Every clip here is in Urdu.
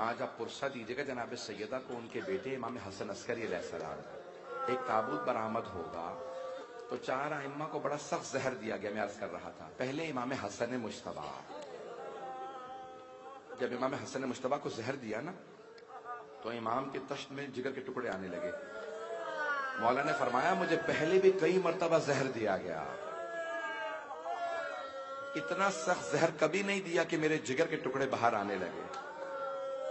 آج آپ پرسہ دیجیے گا جناب سیدہ کو ان کے بیٹے امام حسن عسکری علیہ السلام کا ایک تابوت برآمد ہوگا تو 4 ائمہ کو بڑا سخت زہر دیا گیا. میں عرض کر رہا تھا پہلے امام حسن مجتبیٰ، جب امام حسن مجتبیٰ کو زہر دیا نا تو امام کے تشت میں جگر کے ٹکڑے آنے لگے. مولا نے فرمایا مجھے پہلے بھی کئی مرتبہ زہر دیا گیا، اتنا سخت زہر کبھی نہیں دیا کہ میرے جگر کے ٹکڑے باہر آنے لگے.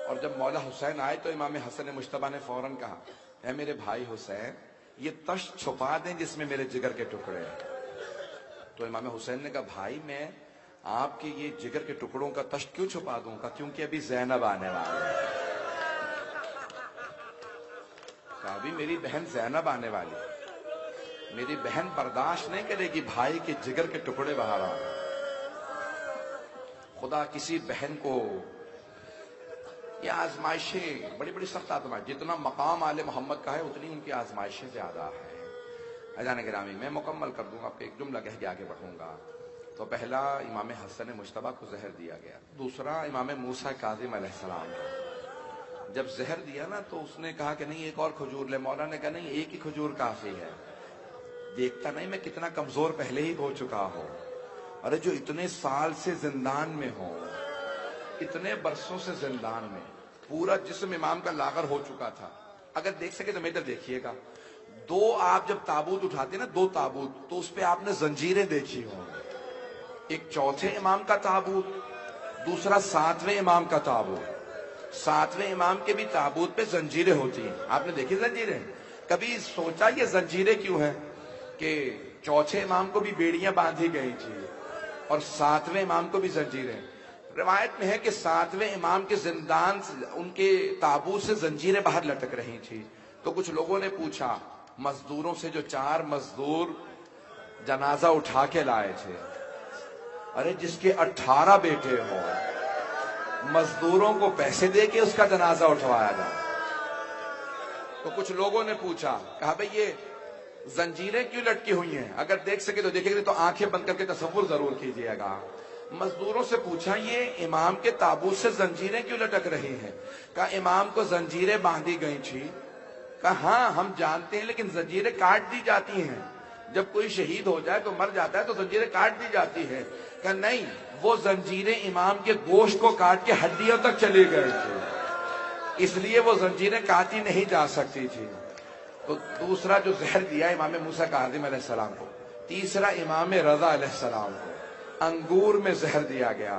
اور جب مولا حسین آئے تو امام حسن مجتبیٰ نے فوراً کہا اے میرے بھائی حسین یہ تشت چھپا دیں جس میں میرے جگر کے ٹکڑے ہیں. تو امام حسین نے کہا بھائی میں آپ کے یہ جگر کے ٹکڑوں کا تشت کیوں چھپا دوں گا، کیونکہ ابھی زینب آنے والی ہے. کہا ابھی میری بہن زینب آنے والی، میری بہن برداشت نہیں کرے گی بھائی کے جگر کے ٹکڑے باہر آ رہے. خدا کسی بہن کو یہ آزمائشیں بڑی بڑی سخت آزمائش، جتنا مقام آل محمد کا ہے اتنی ان کی آزمائشیں زیادہ ہیں. اذان گرامی میں مکمل کر دوں گا، آپ کو ایک جملہ کہہ کے آگے بڑھوں گا. تو پہلا امام حسن مجتبیٰ کو زہر دیا گیا. دوسرا امام موسیٰ کاظم علیہ السلام کو جب زہر دیا نا تو اس نے کہا کہ نہیں ایک اور کھجور لے. مولا نے کہا نہیں ایک ہی کھجور کافی ہے. دیکھتا نہیں میں کتنا کمزور پہلے ہی ہو چکا ہوں. ارے جو اتنے سال سے زندان میں ہو، اتنے برسوں سے زندان میں، پورا جسم امام کا لاغر ہو چکا تھا. اگر دیکھ سکے تو میرے ادھر دیکھیے گا، 2 آپ جب تابوت اٹھاتے نا 2 تابوت تو اس پہ آپ نے زنجیریں دیکھی ہوں. ایک چوتھے امام کا تابوت، دوسرا 7ویں امام کا تابوت. 7ویں امام کے بھی تابوت پہ زنجیریں ہوتی ہیں. آپ نے دیکھی زنجیریں؟ کبھی سوچا یہ زنجیریں کیوں ہیں؟ کہ چوتھے امام کو بھی بیڑیاں باندھی گئی تھی اور 7ویں امام کو بھی زنجیریں. روایت میں ہے کہ 7ویں امام کے زندان ان کے تابوت سے زنجیریں باہر لٹک رہی تھی. تو کچھ لوگوں نے پوچھا مزدوروں سے، جو 4 مزدور جنازہ اٹھا کے لائے تھے، ارے جس کے 18 بیٹے ہوں مزدوروں کو پیسے دے کے اس کا جنازہ اٹھوایا جائے. تو کچھ لوگوں نے پوچھا، کہا بھئی یہ زنجیریں کیوں لٹکی ہوئی ہیں؟ اگر دیکھ سکے تو دیکھیں گے، تو آنکھیں بند کر کے تصور ضرور کیجئے گا. مزدوروں سے پوچھا یہ امام کے تابوت سے زنجیریں کیوں لٹک رہی ہیں؟ کہا امام کو زنجیریں باندھی گئی تھی. کہا ہاں ہم جانتے ہیں لیکن زنجیریں کاٹ دی جاتی ہیں، جب کوئی شہید ہو جائے تو مر جاتا ہے تو زنجیریں کاٹ دی جاتی ہیں. کہا نہیں، وہ زنجیریں امام کے گوشت کو کاٹ کے ہڈیوں تک چلی گئی تھی، اس لیے وہ زنجیریں کاٹی نہیں جا سکتی تھی. تو دوسرا جو زہر دیا امام موسیٰ کاظم علیہ السلام کو. تیسرا امام رضا علیہ السلام کو انگور میں زہر دیا گیا.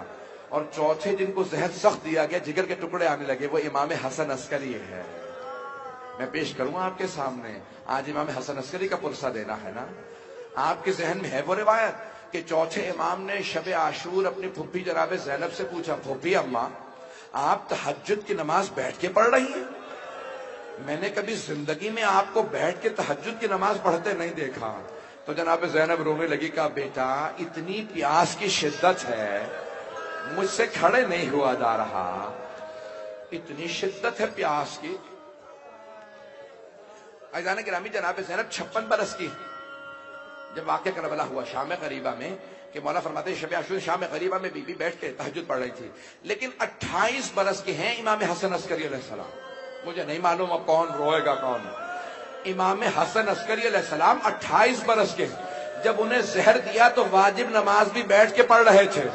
اور چوتھے جن کو زہر سخت دیا گیا، جگر کے ٹکڑے آنے لگے، وہ امام حسن عسکری ہے. میں پیش کروں آپ کے سامنے. آج امام حسن عسکری کا پرسہ دینا ہے نا. آپ کے ذہن میں ہے وہ روایت کہ چوتھے امام نے شب عاشور اپنی پھوپھی جناب زینب سے پوچھا، پھوپھی اماں آپ تہجد کی نماز بیٹھ کے پڑھ رہی ہیں؟ میں نے کبھی زندگی میں آپ کو بیٹھ کے تہجد کی نماز پڑھتے نہیں دیکھا. تو جناب زینب رونے لگی. کہا بیٹا اتنی پیاس کی شدت ہے مجھ سے کھڑے نہیں ہوا جا رہا، اتنی شدت ہے پیاس کی. عزیزان گرامی جناب زینب 56 برس کی جب واقعہ کربلا ہوا شام قریبہ میں، کہ مولا فرماتے ہیں شب عاشور شام قریبہ میں بی بی بیٹھ کے تہجد پڑھ رہی تھی. لیکن 28 برس کے ہیں امام حسن عسکری علیہ السلام. مجھے نہیں معلوم اب کون روئے گا کون. امام حسن عسکری علیہ السلام 28 برس کے، جب انہیں زہر دیا تو واجب نماز بھی بیٹھ کے پڑھ رہے تھے.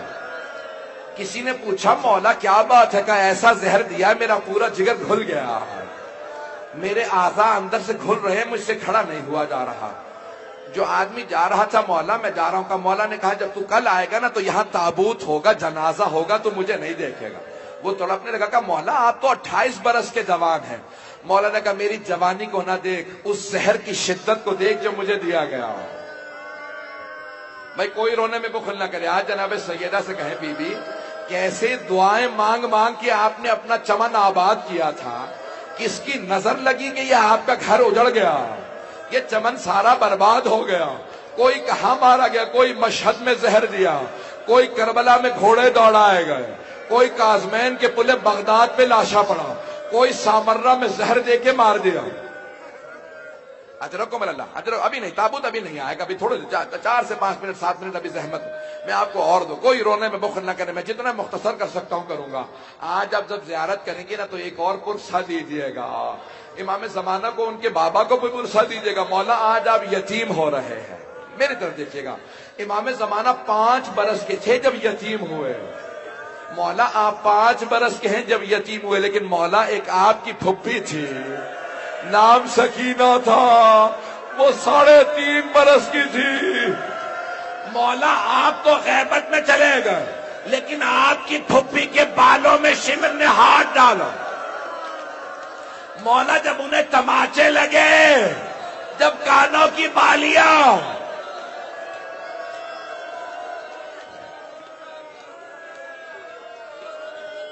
کسی نے پوچھا مولا کیا بات ہے؟ کہا ایسا زہر دیا میرا پورا جگر گھل گیا، میرے اعضاء اندر سے گھل رہے، مجھ سے کھڑا نہیں ہوا جا رہا. جو آدمی جا رہا تھا مولا میں جا رہا ہوں، کہا مولا نے کہا جب تو کل آئے گا نا تو یہاں تابوت ہوگا، جنازہ ہوگا، تو مجھے نہیں دیکھے گا. وہ تڑپنے لگا. کہا مولا آپ تو 28 برس کے جوان ہیں. مولا نے کہا میری جوانی کو نہ دیکھ، اس زہر کی شدت کو دیکھ جو مجھے دیا گیا. بھائی کوئی رونے میں بخل نہ کرے. آج جناب سیدہ سے کہیں بی بی کیسے دعائیں مانگ مانگ کے آپ نے اپنا چمن آباد کیا تھا، کس کی نظر لگی کہ یہ آپ کا گھر اجڑ گیا، یہ چمن سارا برباد ہو گیا. کوئی کہاں مارا گیا، کوئی مشہد میں زہر دیا، کوئی کربلا میں گھوڑے دوڑائے گئے، کوئی کاظمین کے پلے بغداد پہ لاشا پڑا، کوئی سامرہ میں زہر دے کے مار دیا. اجرکم اللہ. اجر ابھی نہیں، تابوت ابھی نہیں آئے گا، ابھی تھوڑے 4 سے 5 منٹ 7 منٹ ابھی زحمت. میں آپ کو اور دو، کوئی رونے میں بخل نہ کرے، میں جتنا مختصر کر سکتا ہوں کروں گا. آج آپ جب زیارت کریں گے نا تو ایک اور پرسہ دیجیے گا، امام زمانہ کو، ان کے بابا کو بھی پرسہ دیجیے گا. مولا آج آپ یتیم ہو رہے ہیں، میری طرف دیکھیے گا. امام زمانہ 5 برس کے تھے جب یتیم ہوئے. مولا آپ 5 برس کے ہیں جب یتیم ہوئے، لیکن مولا ایک آپ کی پھپھی تھی، نام سکینہ تھا، وہ 3.5 برس کی تھی. مولا آپ تو غیبت میں چلے گئے، لیکن آپ کی پھپھی کے بالوں میں شمر نے ہاتھ ڈالا. مولا جب انہیں تماچے لگے، جب کانوں کی بالیاں،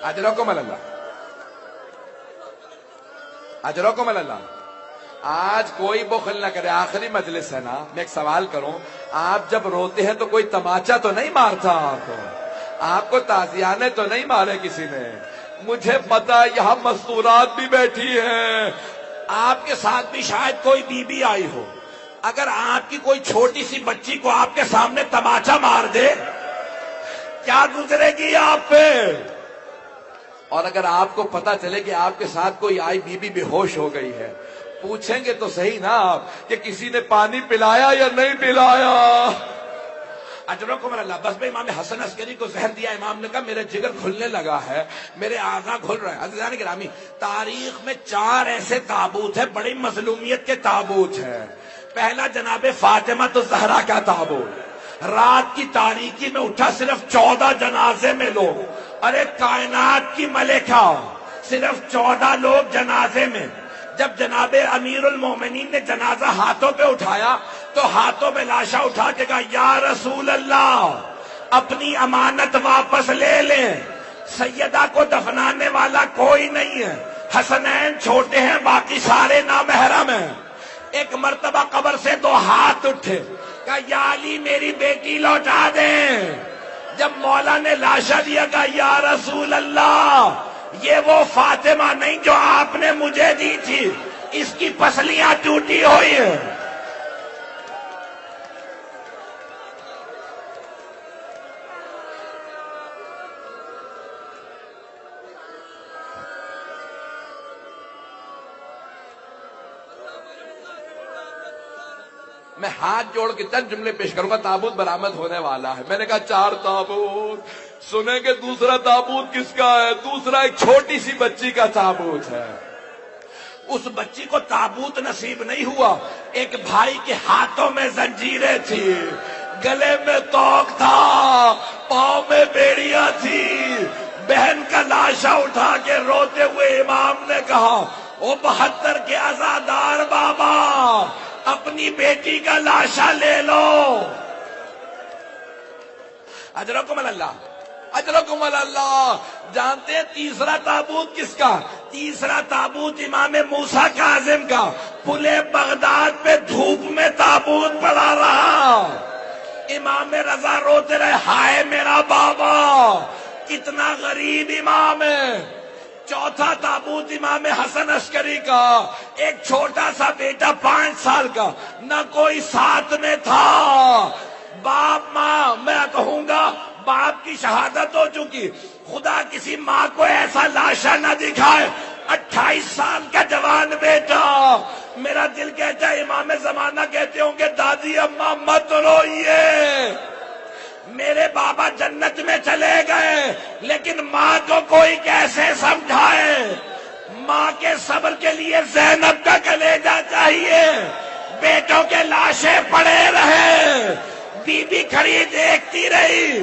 اجرکم اللہ، اجرکم اللہ. آج کوئی بخل نہ کرے، آخری مجلس ہے نا. میں ایک سوال کروں، آپ جب روتے ہیں تو کوئی تماچا تو نہیں مارتا آپ کو تازیانے تو نہیں مارے کسی نے؟ مجھے پتا یہاں مستورات بھی بیٹھی ہیں، آپ کے ساتھ بھی شاید کوئی بی بی آئی ہو. اگر آپ کی کوئی چھوٹی سی بچی کو آپ کے سامنے تماچا مار دے، کیا گزرے گی آپ پہ؟ اور اگر آپ کو پتا چلے کہ آپ کے ساتھ کوئی آئی بی بی بے ہوش ہو گئی ہے، پوچھیں گے تو صحیح نا آپ کہ کسی نے پانی پلایا یا نہیں پلایا؟ اجرکم اللہ. بس میں امام حسن عسکری کو زہر دیا، امام نے کہا میرے جگر کھلنے لگا ہے، میرے اعضاء کھل رہے ہیں. عزیزان گرامی، تاریخ میں 4 ایسے تابوت ہیں، بڑی مظلومیت کے تابوت ہیں. پہلا جناب فاطمہ الزہرا کا تابوت، رات کی تاریکی میں اٹھا، صرف 14 جنازے میں لوگ. ارے کائنات کی ملکہ، صرف 14 لوگ جنازے میں. جب جناب امیر المومنین نے جنازہ ہاتھوں پہ اٹھایا تو ہاتھوں میں لاشا اٹھا کے کہا یا رسول اللہ اپنی امانت واپس لے لیں، سیدہ کو دفنانے والا کوئی نہیں ہے، حسنین چھوٹے ہیں، باقی سارے نامحرم ہیں. ایک مرتبہ قبر سے 2 ہاتھ اٹھے، کہا یا علی میری بیٹی لوٹا دیں. جب مولا نے لاشا دیا کہا یا رسول اللہ یہ وہ فاطمہ نہیں جو آپ نے مجھے دی تھی، اس کی پسلیاں ٹوٹی ہوئی ہیں. میں ہاتھ جوڑ کے چند جملے پیش کروں گا، تابوت برآمد ہونے والا ہے. میں نے کہا 4 تابوت سنیں کہ دوسرا تابوت کس کا ہے؟ دوسرا ایک چھوٹی سی بچی کا تابوت ہے. اس بچی کو تابوت نصیب نہیں ہوا، ایک بھائی کے ہاتھوں میں زنجیریں تھی، گلے میں توق تھا، پاؤں میں بیڑیاں تھی. بہن کا لاشا اٹھا کے روتے ہوئے امام نے کہا او 72 کے عزادار بابا اپنی بیٹی کا لاشا لے لو. اجرکم اللہ، اجرکم اللہ. جانتے ہیں تیسرا تابوت کس کا؟ تیسرا تابوت امام موسیٰ کاظم کا. پلے بغداد پہ دھوپ میں تابوت پڑا رہا، امام رضا روتے رہے ہائے میرا بابا کتنا غریب امام ہے. چوتھا تابوت امام حسن عسکری کا، ایک چھوٹا سا بیٹا 5 سال کا، نہ کوئی ساتھ میں تھا. باپ ماں، میں کہوں گا باپ کی شہادت ہو چکی، خدا کسی ماں کو ایسا لاشا نہ دکھائے. 28 سال کا جوان بیٹا. میرا دل کہتا ہے امام زمانہ کہتے ہوں گے دادی اماں مت روئیے، میرے بابا جنت میں چلے گئے، لیکن ماں کو کوئی کیسے سمجھائے. ماں کے صبر کے لیے زینب کا کلیجہ چاہیے. بیٹوں کے لاشیں پڑے رہے، بی بی کھڑی دیکھتی رہی.